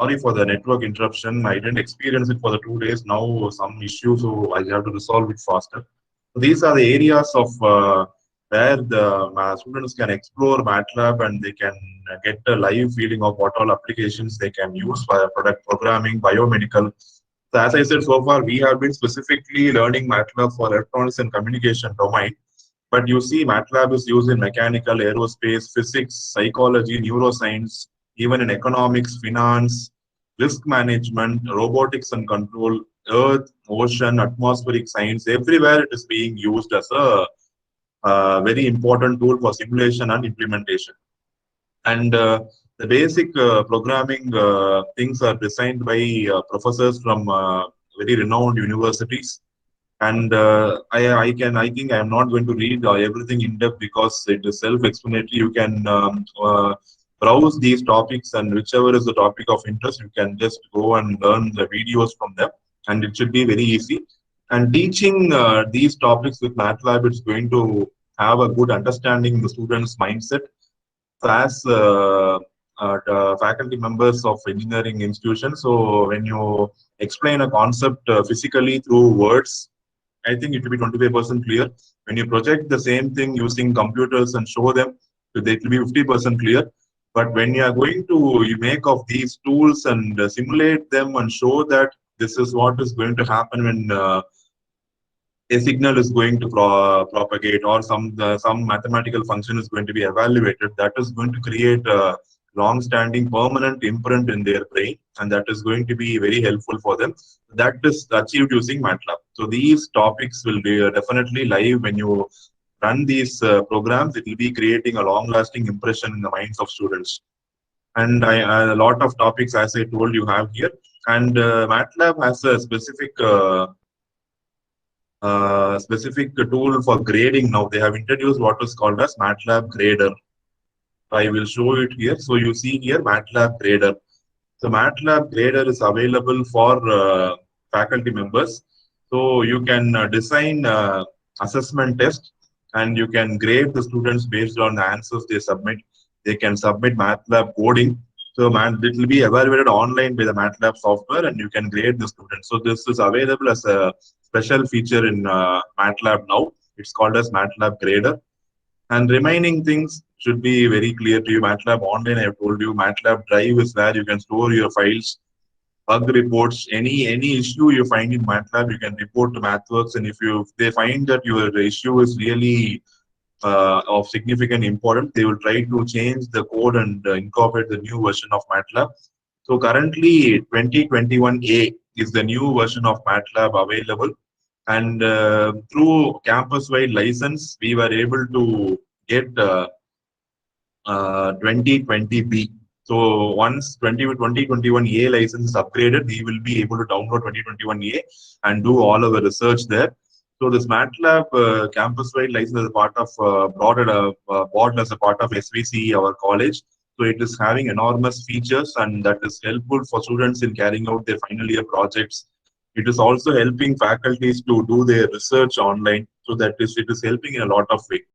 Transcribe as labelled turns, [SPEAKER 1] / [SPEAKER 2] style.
[SPEAKER 1] Sorry for the network interruption. I didn't experience it for the 2 days. Now some issue, so I have to resolve it faster. So these are the areas of where the students can explore MATLAB and they can get a live feeling of what all applications they can use for product programming, biomedical. So as I said, so far we have been specifically learning MATLAB for electronics and communication domain. But you see, MATLAB is used in mechanical, aerospace, physics, psychology, neuroscience, even in economics, finance, risk management, robotics and control, earth, ocean, atmospheric science. Everywhere it is being used as a very important tool for simulation and implementation. And the basic programming things are designed by professors from very renowned universities. And I think I am not going to read everything in depth because it is self-explanatory. You can browse these topics, and whichever is the topic of interest, you can just go and learn the videos from them, and it should be very easy. And teaching these topics with MATLAB, it's going to have a good understanding in the students' mindset. So as the faculty members of engineering institutions, so when you explain a concept physically through words, I think it will be 25% clear. When you project the same thing using computers and show them, it will be 50% clear. But when you are going to you make of these tools and simulate them and show that this is what is going to happen when a signal is going to propagate, or some mathematical function is going to be evaluated, that is going to create a long-standing permanent imprint in their brain, and that is going to be very helpful for them. That is achieved using MATLAB. So these topics will be definitely live. When you run these programs, it will be creating a long-lasting impression in the minds of students. And a lot of topics, as I told you, have here. And MATLAB has a specific tool for grading now. They have introduced what is called as MATLAB Grader. I will show it here. So you see here MATLAB Grader. So MATLAB Grader is available for faculty members. So you can design assessment test, and you can grade the students based on the answers they submit. They can submit MATLAB coding. So it will be evaluated online by the MATLAB software, and you can grade the students. So this is available as a special feature in MATLAB now. It's called as MATLAB Grader. And remaining things should be very clear to you. MATLAB Online, I have told you. MATLAB Drive is where you can store your files, bug reports, any issue you find in MATLAB, you can report to MathWorks. And if they find that your issue is really of significant importance, they will try to change the code and incorporate the new version of MATLAB. So currently 2021A is the new version of MATLAB available. And through campus-wide license, we were able to get 2020B. So once 2021A license is upgraded, we will be able to download 2021A and do all our research there. So this MATLAB campus-wide license is a part of bought as a part of SVC, our college. So it is having enormous features, and that is helpful for students in carrying out their final year projects. It is also helping faculties to do their research online. So it is helping in a lot of ways.